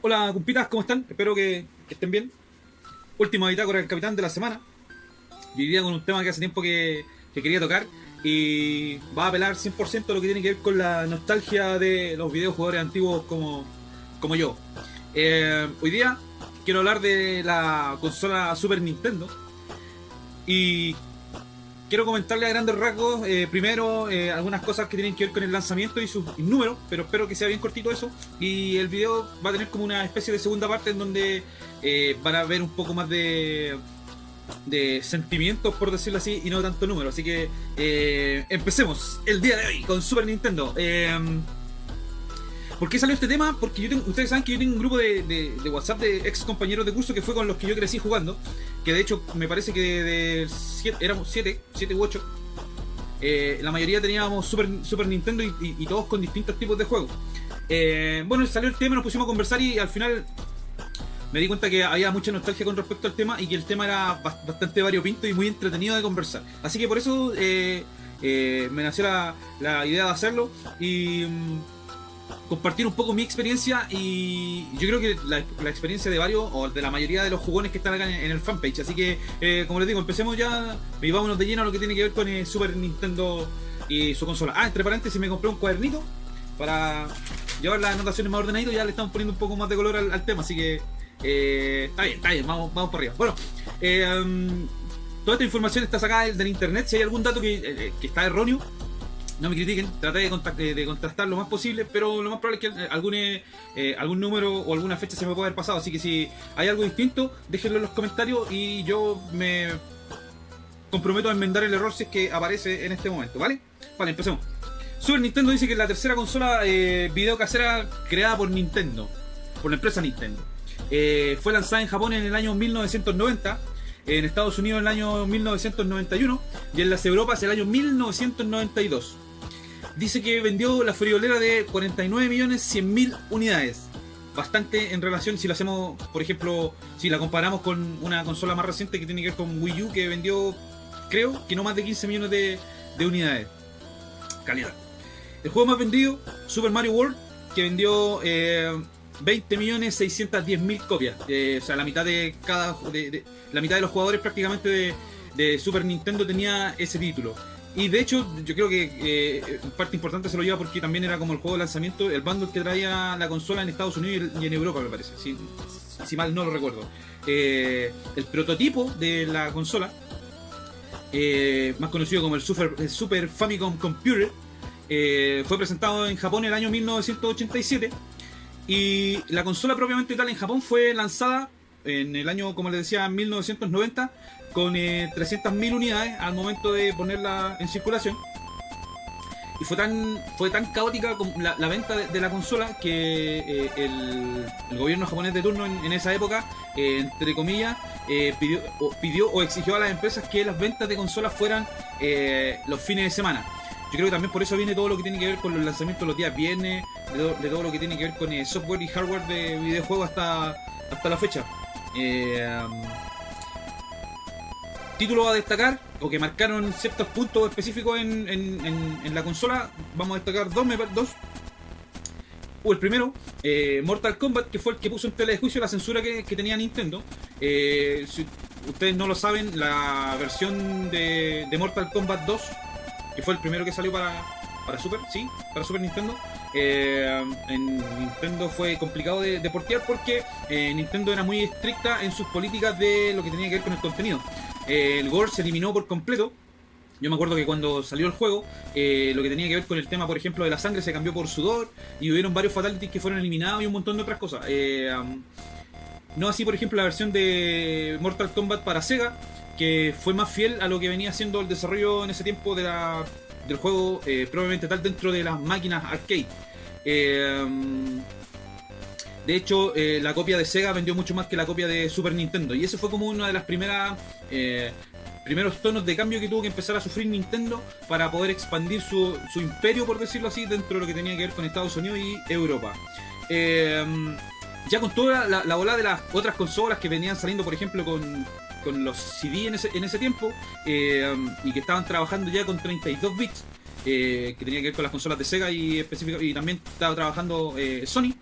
Hola, compitas, ¿cómo están? Espero que estén bien. Último bitácora del capitán de la semana. Y hoy día con un tema que hace tiempo que quería tocar. Y va a apelar 100% a lo que tiene que ver con la nostalgia de los videojugadores antiguos como yo. Hoy día quiero hablar de la consola Super Nintendo. Y quiero comentarle a grandes rasgos, primero, algunas cosas que tienen que ver con el lanzamiento y sus números, pero espero que sea bien cortito eso. Y el video va a tener como una especie de segunda parte en donde van a ver un poco más de sentimientos, por decirlo así, y no tanto número. Así que empecemos el día de hoy con Super Nintendo. ¿Por qué salió este tema? Porque ustedes saben que yo tengo un grupo de WhatsApp de ex compañeros de curso que fue con los que yo crecí jugando. Que de hecho me parece que éramos 7 u 8. La mayoría teníamos Super Nintendo y todos con distintos tipos de juegos. Bueno, salió el tema, nos pusimos a conversar y al final me di cuenta que había mucha nostalgia con respecto al tema y que el tema era bastante variopinto y muy entretenido de conversar. Así que por eso me nació la idea de hacerlo y compartir un poco mi experiencia y yo creo que la experiencia de varios o de la mayoría de los jugones que están acá en el fanpage. Así que, como les digo, empecemos ya y vámonos de lleno a lo que tiene que ver con el Super Nintendo y su consola. Entre paréntesis, me compré un cuadernito para llevar las anotaciones más ordenaditas. Ya le estamos poniendo un poco más de color al tema, así que está bien, vamos para arriba. Bueno, toda esta información está sacada del internet. Si hay algún dato que está erróneo, no me critiquen, traté de contrastar lo más posible, pero lo más probable es que algún número o alguna fecha se me pueda haber pasado, así que si hay algo distinto, déjenlo en los comentarios y yo me comprometo a enmendar el error si es que aparece en este momento, ¿vale? Vale, empecemos. Super Nintendo dice que es la tercera consola video casera creada por Nintendo, por la empresa Nintendo. Fue lanzada en Japón en el año 1990, en Estados Unidos en el año 1991 y en las Europas el año 1992. Dice que vendió la friolera de 49.100.000 unidades. Bastante en relación si lo hacemos, por ejemplo, si la comparamos con una consola más reciente que tiene que ver con Wii U, que vendió, creo, que no más de 15 millones de unidades. Calidad. El juego más vendido, Super Mario World, que vendió 20.610.000 copias. O sea, la mitad de la mitad de los jugadores prácticamente de Super Nintendo tenía ese título. Y de hecho, yo creo que parte importante se lo lleva porque también era como el juego de lanzamiento, el bundle que traía la consola en Estados Unidos y en Europa, me parece, si mal no lo recuerdo. El prototipo de la consola, más conocido como el Super Famicom Computer, fue presentado en Japón en el año 1987 y la consola propiamente tal en Japón fue lanzada en el año, como les decía, 1990 con 300.000 unidades al momento de ponerla en circulación. Y fue tan caótica la venta de la consola que el gobierno japonés de turno en esa época, entre comillas, pidió o exigió a las empresas que las ventas de consolas fueran los fines de semana. Yo creo que también por eso viene todo lo que tiene que ver con los lanzamientos los días viernes, de todo lo que tiene que ver con software y hardware de videojuegos hasta la fecha. Títulos a destacar o que marcaron ciertos puntos específicos en la consola. Vamos a destacar dos. El primero, Mortal Kombat, que fue el que puso en tela de juicio la censura que tenía Nintendo. Si ustedes no lo saben, la versión de Mortal Kombat 2, que fue el primero que salió para Super Nintendo, en Nintendo fue complicado de portear porque Nintendo era muy estricta en sus políticas de lo que tenía que ver con el contenido. El gore se eliminó por completo. Yo me acuerdo que cuando salió el juego, lo que tenía que ver con el tema, por ejemplo, de la sangre se cambió por sudor y hubieron varios fatalities que fueron eliminados y un montón de otras cosas. No así, por ejemplo, la versión de Mortal Kombat para Sega, que fue más fiel a lo que venía siendo el desarrollo en ese tiempo del juego propiamente tal dentro de las máquinas arcade. De hecho, la copia de Sega vendió mucho más que la copia de Super Nintendo. Y eso fue como una de las primeros tonos de cambio que tuvo que empezar a sufrir Nintendo para poder expandir su imperio, por decirlo así, dentro de lo que tenía que ver con Estados Unidos y Europa. Ya con toda la ola de las otras consolas que venían saliendo, por ejemplo, con los CD en ese tiempo, y que estaban trabajando ya con 32 bits, que tenía que ver con las consolas de Sega y también estaba trabajando Sony.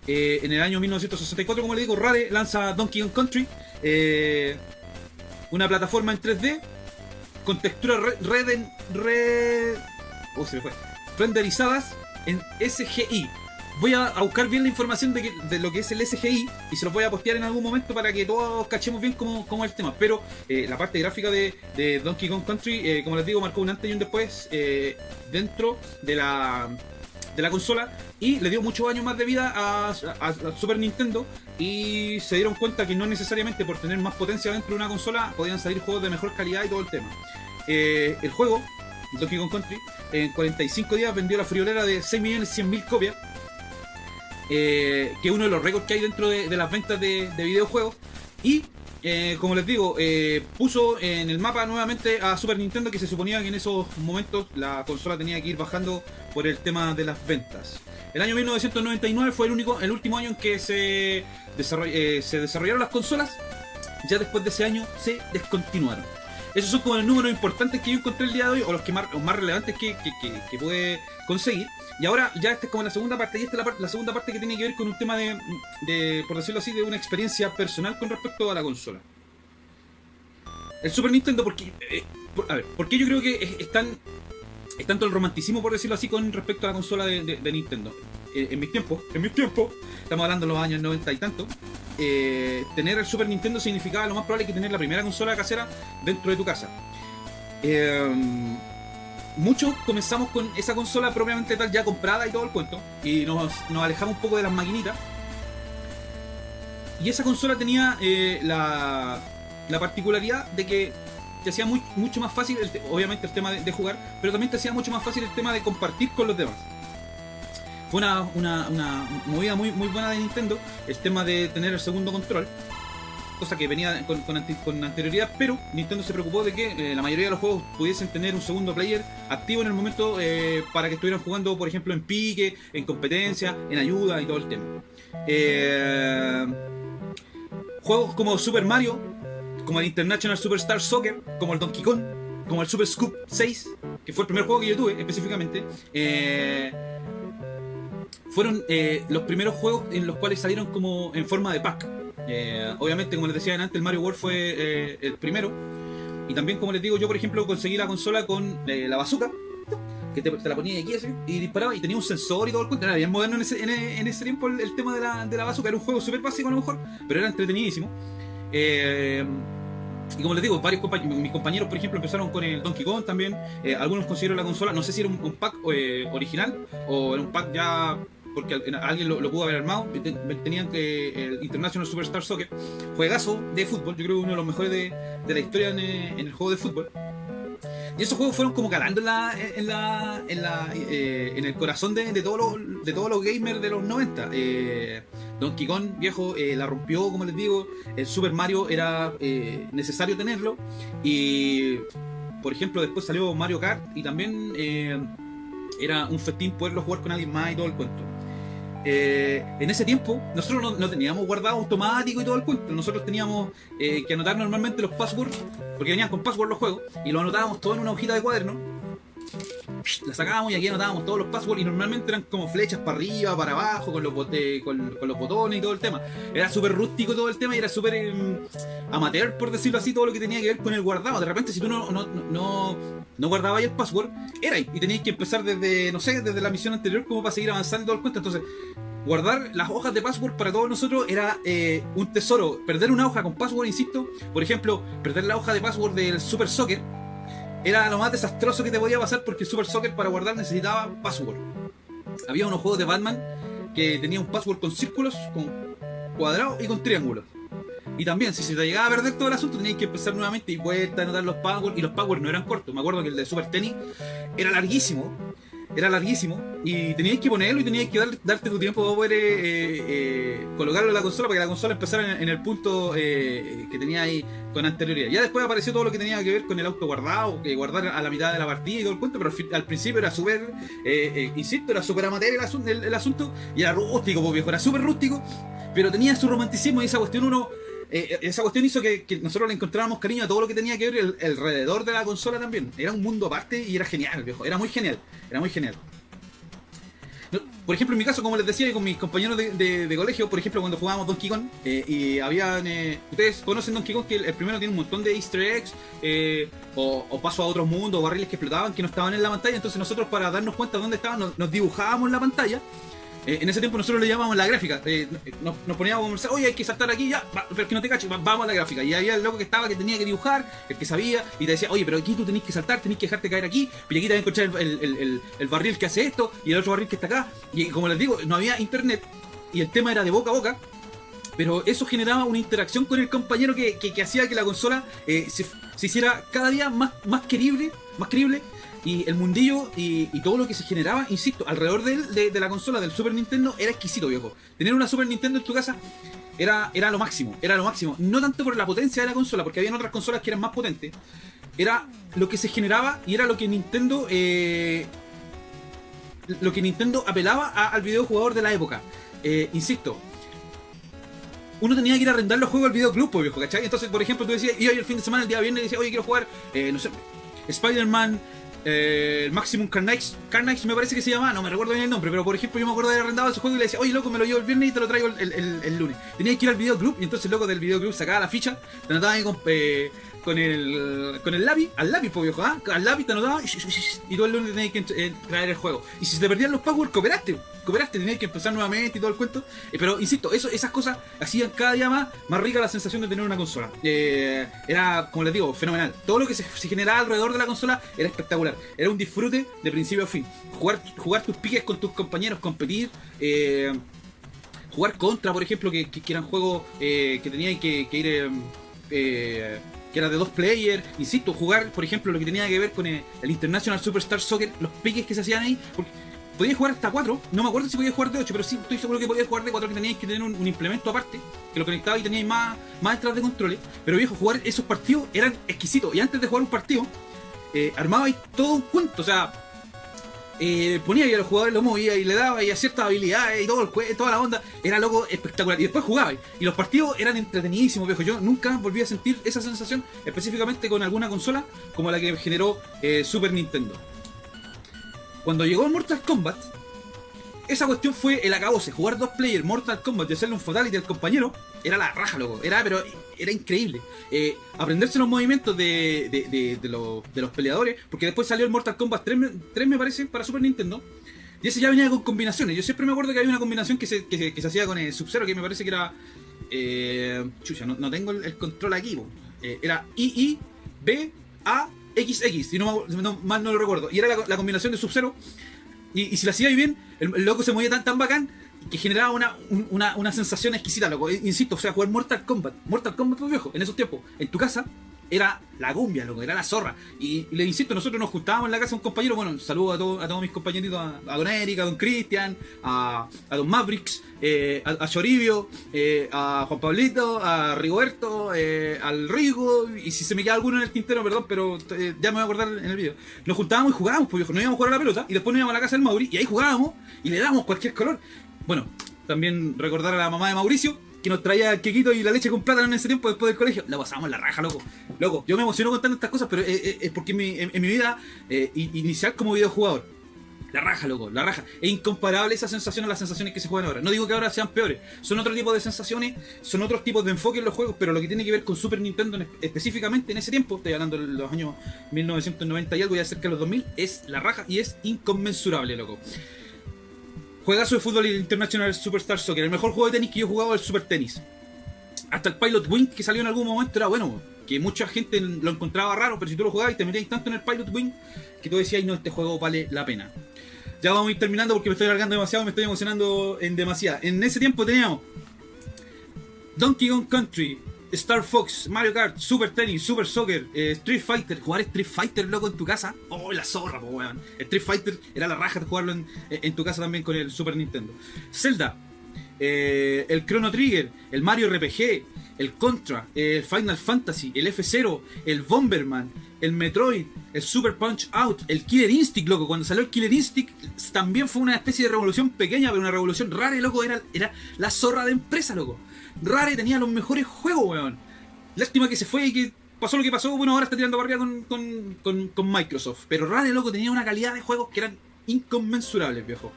En el año 1964, como le digo, Rare lanza Donkey Kong Country, una plataforma en 3D con texturas se me fue, renderizadas en SGI. Voy a buscar bien la información de lo que es el SGI y se los voy a postear en algún momento para que todos cachemos bien cómo es el tema. Pero la parte gráfica de Donkey Kong Country, como les digo, marcó un antes y un después dentro de la consola, y le dio muchos años más de vida a Super Nintendo, y se dieron cuenta que no necesariamente por tener más potencia dentro de una consola podían salir juegos de mejor calidad y todo el tema. El juego, Donkey Kong Country, en 45 días vendió la friolera de 6.100.000 copias, que es uno de los récords que hay dentro de las ventas de videojuegos. Y como les digo, puso en el mapa nuevamente a Super Nintendo, que se suponía que en esos momentos la consola tenía que ir bajando por el tema de las ventas. El año 1999 fue el último año en que se desarrollaron las consolas. Ya después de ese año se descontinuaron. Esos son como los números importantes que yo encontré el día de hoy, o los más relevantes que pude conseguir. Y ahora ya esta es como la segunda parte, y esta es la segunda parte que tiene que ver con un tema de, por decirlo así, de una experiencia personal con respecto a la consola. El Super Nintendo, porque yo creo que es tanto el romanticismo, por decirlo así, con respecto a la consola de Nintendo. En mis tiempos, estamos hablando de los años 90 y tanto, tener el Super Nintendo significaba lo más probable que tener la primera consola casera dentro de tu casa. Muchos comenzamos con esa consola propiamente tal, ya comprada y todo el cuento, y nos alejamos un poco de las maquinitas. Y esa consola tenía la particularidad de que te hacía mucho más fácil, obviamente, el tema de jugar, pero también te hacía mucho más fácil el tema de compartir con los demás. Fue una movida muy buena de Nintendo, el tema de tener el segundo control, cosa que venía con anterioridad, pero Nintendo se preocupó de que la mayoría de los juegos pudiesen tener un segundo player activo en el momento, para que estuvieran jugando, por ejemplo, en pique, en competencia, en ayuda y todo el tema. Juegos como Super Mario, como el International Superstar Soccer, como el Donkey Kong, como el Super Scoop 6, que fue el primer juego que yo tuve específicamente, fueron los primeros juegos en los cuales salieron como en forma de pack. Obviamente, como les decía antes, el Mario World fue el primero. Y también, como les digo, yo por ejemplo conseguí la consola con la bazooka, que te la ponía aquí así, y disparaba, y tenía un sensor y todo el cuento. Era bien moderno en ese tiempo el tema de la bazooka. Era un juego súper básico a lo mejor, pero era entretenidísimo. Y como les digo, mis compañeros, por ejemplo, empezaron con el Donkey Kong también. Algunos consiguieron la consola, no sé si era un pack original o era un pack ya, porque alguien lo pudo haber armado. Tenían el International Superstar Soccer, juegazo de fútbol, yo creo que uno de los mejores de la historia en el juego de fútbol. Y esos juegos fueron como calando en el corazón de todos los gamers de los 90. Donkey Kong, viejo, la rompió, como les digo. El Super Mario era necesario tenerlo. Y, por ejemplo, después salió Mario Kart, y también era un festín poderlo jugar con alguien más y todo el cuento. En ese tiempo nosotros no teníamos guardado automático y todo el cuento. Nosotros teníamos que anotar normalmente los passwords, porque venían con password los juegos, y los anotábamos todo en una hojita de cuaderno. La sacábamos y aquí anotábamos todos los passwords, y normalmente eran como flechas para arriba, para abajo, con los botones y todo el tema. Era súper rústico todo el tema, y era súper amateur, por decirlo así, todo lo que tenía que ver con el guardado. De repente, si tú no guardabas el password, era ahí, y tenías que empezar desde la misión anterior, como para seguir avanzando y todo el cuento. Entonces, guardar las hojas de password para todos nosotros era un tesoro. Perder una hoja con password, insisto, por ejemplo, perder la hoja de password del Super Soccer era lo más desastroso que te podía pasar, porque el Super Soccer, para guardar, necesitaba password. Había unos juegos de Batman que tenían un password con círculos, con cuadrados y con triángulos. Y también, si se te llegaba a perder todo el asunto, tenías que empezar nuevamente y vuelta a anotar los passwords. Y los passwords no eran cortos. Me acuerdo que el de Super Tennis era larguísimo, y tenías que ponerlo, y tenías que darte tu tiempo para poder colocarlo en la consola, para que la consola empezara en el punto que tenía ahí con anterioridad. Ya después apareció todo lo que tenía que ver con el auto guardado, que guardar a la mitad de la partida y todo el cuento, pero al principio era súper, insisto, era súper amateur el asunto, y era rústico, pues, viejo, era súper rústico, pero tenía su romanticismo, y esa cuestión hizo que nosotros le encontráramos cariño a todo lo que tenía que ver alrededor de la consola también. Era un mundo aparte y era genial, viejo. Era muy genial. Por ejemplo, en mi caso, como les decía, con mis compañeros de colegio, por ejemplo, cuando jugábamos Donkey Kong, y habían... ustedes conocen Donkey Kong, que el primero tiene un montón de easter eggs, o paso a otros mundos, o barriles que explotaban, que no estaban en la pantalla. Entonces nosotros, para darnos cuenta de dónde estaban, nos dibujábamos la pantalla. En ese tiempo nosotros le llamábamos la gráfica. Nos poníamos a conversar, oye, hay que saltar aquí, ya, pero que no te caches, vamos a la gráfica. Y había el loco que tenía que dibujar, el que sabía, y te decía, oye, pero aquí tú tenés que saltar, tenés que dejarte caer aquí, pero aquí te vas a encontrar el barril que hace esto, y el otro barril que está acá. Y como les digo, no había internet, y el tema era de boca a boca, pero eso generaba una interacción con el compañero que hacía que la consola se hiciera cada día más creíble, y el mundillo y todo lo que se generaba, insisto, alrededor de la consola del Super Nintendo era exquisito, viejo. Tener una Super Nintendo en tu casa era lo máximo, no tanto por la potencia de la consola, porque habían otras consolas que eran más potentes, era lo que se generaba y era lo que Nintendo apelaba al videojugador de la época. Insisto, uno tenía que ir a arrendar los juegos al videoclub, pues, viejo, ¿cachai? Entonces, por ejemplo, tú decías, iba el fin de semana, el día viernes, y decías, oye, quiero jugar, no sé, Spider-Man, el Maximum Carnage me parece que se llama, no me recuerdo bien el nombre, pero por ejemplo yo me acuerdo de haber arrendado ese juego y le decía, oye, loco, me lo llevo el viernes y te lo traigo el lunes. Tenía que ir al videoclub, y entonces el loco del videoclub sacaba la ficha, te anotaba ahí con el lápiz, pues, viejo, al lápiz te anotaba, y todo el lunes tenías que traer el juego. Y si se te perdían los passwords, cooperaste, tenías que empezar nuevamente y todo el cuento. Pero insisto, esas cosas hacían cada día más rica la sensación de tener una consola. Era, como les digo, fenomenal. Todo lo que se generaba alrededor de la consola era espectacular. Era un disfrute de principio a fin. Jugar tus piques con tus compañeros, competir, jugar contra, por ejemplo, que eran juegos que tenían que ir... que era de 2 players, insisto, jugar, por ejemplo, lo que tenía que ver con el International Superstar Soccer, los piques que se hacían ahí, porque podías jugar hasta 4, no me acuerdo si podías jugar de 8, pero sí estoy seguro que podías jugar de 4, que teníais que tener un implemento aparte, que lo conectaba y teníais más entradas de controles. Pero viejo, jugar esos partidos eran exquisitos, y antes de jugar un partido, armabais todo un cuento, o sea, ponía y a los jugadores lo movía y le daba y a ciertas habilidades y toda la onda, era loco espectacular. Y después jugaba y los partidos eran entretenidísimos, viejo. Yo nunca volví a sentir esa sensación, específicamente con alguna consola como la que generó Super Nintendo. Cuando llegó Mortal Kombat, esa cuestión fue el acabose. Jugar 2 players Mortal Kombat y hacerle un fatality al compañero era la raja, loco. Era increíble. Aprenderse los movimientos de los peleadores, porque después salió el Mortal Kombat 3 me parece, para Super Nintendo. Y ese ya venía con combinaciones. Yo siempre me acuerdo que había una combinación que se hacía con el Sub-Zero, que me parece que era... chucha, no tengo el control aquí. Era I, B, A, XX, si mal no lo recuerdo. Y era la combinación de Sub-Zero. Y si la hacía bien, el loco se movía tan bacán que generaba una sensación exquisita, loco. Insisto, o sea, jugar Mortal Kombat, pues, viejo, en esos tiempos, en tu casa, era la cumbia, loco, era la zorra. Y le insisto, nosotros nos juntábamos en la casa de un compañero, bueno, saludo a todos mis compañeritos, a Don Eric, a Don Cristian, a Don Mavericks, a Choribio, a Juan Pablito, a Rigoberto, al Rigo, y si se me queda alguno en el tintero, perdón, pero ya me voy a acordar en el video. Nos juntábamos y jugábamos, pues viejo, nos íbamos a jugar a la pelota, y después nos íbamos a la casa del Mauri, y ahí jugábamos, y le dábamos cualquier color. Bueno, también recordar a la mamá de Mauricio, que nos traía el quequito y la leche con plátano en ese tiempo después del colegio. La pasábamos la raja, loco. Loco, yo me emociono contando estas cosas, pero es porque en mi vida inicial como videojugador, la raja, loco, la raja. Es incomparable esa sensación a las sensaciones que se juegan ahora. No digo que ahora sean peores, son otro tipo de sensaciones, son otros tipos de enfoque en los juegos, pero lo que tiene que ver con Super Nintendo específicamente en ese tiempo, estoy hablando de los años 1990 y algo, ya cerca de los 2000, es la raja y es inconmensurable, loco. Juegazo de fútbol International Superstar Soccer, el mejor juego de tenis que yo he jugado es el Super Tenis. Hasta el Pilot Wing, que salió en algún momento, era bueno, que mucha gente lo encontraba raro, pero si tú lo jugabas y te metías tanto en el Pilot Wing, que tú decías, no, este juego vale la pena. Ya vamos a ir terminando porque me estoy alargando demasiado, me estoy emocionando en demasiado. En ese tiempo teníamos Donkey Kong Country, Star Fox, Mario Kart, Super Tennis, Super Soccer, Street Fighter. Jugar Street Fighter, loco, en tu casa. Oh, la zorra, po, weón. Street Fighter era la raja de jugarlo en tu casa también con el Super Nintendo. Zelda, el Chrono Trigger, el Mario RPG, el Contra, el Final Fantasy, el F-Zero, el Bomberman, el Metroid, el Super Punch Out, el Killer Instinct, loco. Cuando salió el Killer Instinct también fue una especie de revolución pequeña, pero una revolución rara, loco. Era la zorra de empresa, loco. Rare tenía los mejores juegos, weón. Lástima que se fue y que pasó lo que pasó. Bueno, ahora está tirando barriga con Microsoft. Pero Rare, loco, tenía una calidad de juegos que eran inconmensurables, viejo.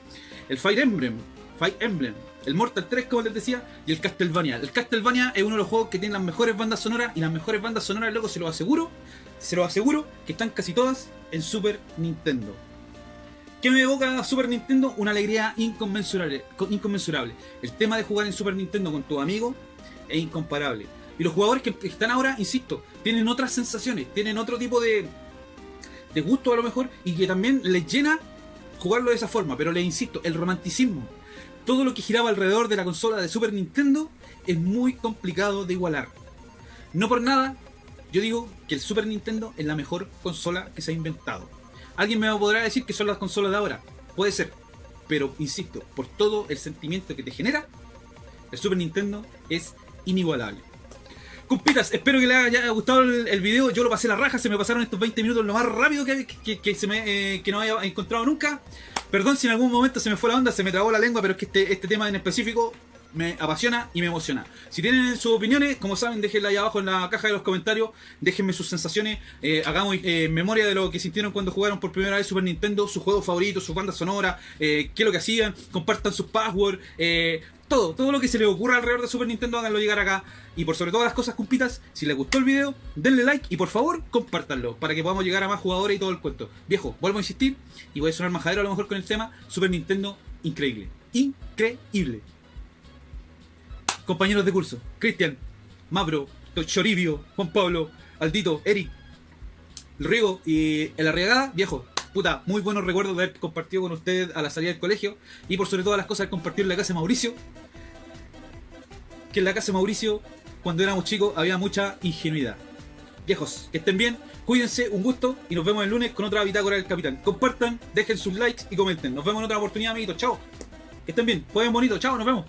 el Fire Emblem, el Mortal 3, como les decía, y el Castlevania. El Castlevania es uno de los juegos que tiene las mejores bandas sonoras, y las mejores bandas sonoras, luego se los aseguro, que están casi todas en Super Nintendo. ¿Qué me evoca Super Nintendo? Una alegría inconmensurable. El tema de jugar en Super Nintendo con tus amigos es incomparable. Y los jugadores que están ahora, insisto, tienen otras sensaciones, tienen otro tipo de gusto a lo mejor, y que también les llena jugarlo de esa forma. Pero les insisto, el romanticismo, todo lo que giraba alrededor de la consola de Super Nintendo, es muy complicado de igualar. No por nada, yo digo que el Super Nintendo es la mejor consola que se ha inventado. Alguien me podrá decir que son las consolas de ahora. Puede ser. Pero, insisto, por todo el sentimiento que te genera, el Super Nintendo es inigualable. Compitas, espero que les haya gustado el video. Yo lo pasé la raja, se me pasaron estos 20 minutos lo más rápido que no haya encontrado nunca. Perdón si en algún momento se me fue la onda, se me trabó la lengua, pero es que este tema en específico me apasiona y me emociona. Si tienen sus opiniones, como saben, déjenla ahí abajo en la caja de los comentarios. Déjenme sus sensaciones. Hagamos memoria de lo que sintieron cuando jugaron por primera vez Super Nintendo, sus juegos favoritos, sus bandas sonoras, qué es lo que hacían. Compartan sus passwords. Todo lo que se les ocurra alrededor de Super Nintendo, háganlo llegar acá. Y por sobre todas las cosas, compitas, si les gustó el video, denle like y por favor, compártanlo para que podamos llegar a más jugadores y todo el cuento. Viejo, vuelvo a insistir y voy a sonar majadero a lo mejor con el tema. Super Nintendo, increíble. Increíble. Compañeros de curso, Cristian, Mabro, Choribio, Juan Pablo, Aldito, Eric, el Riego y el Arriagada, viejo, puta, muy buenos recuerdos de haber compartido con ustedes a la salida del colegio, y por sobre todas las cosas compartir en la casa de Mauricio, que en la casa de Mauricio, cuando éramos chicos, había mucha ingenuidad. Viejos, que estén bien, cuídense, un gusto, y nos vemos el lunes con otra bitácora del capitán. Compartan, dejen sus likes y comenten. Nos vemos en otra oportunidad, amiguitos, chao. Que estén bien, jueguen bonito, chao, nos vemos.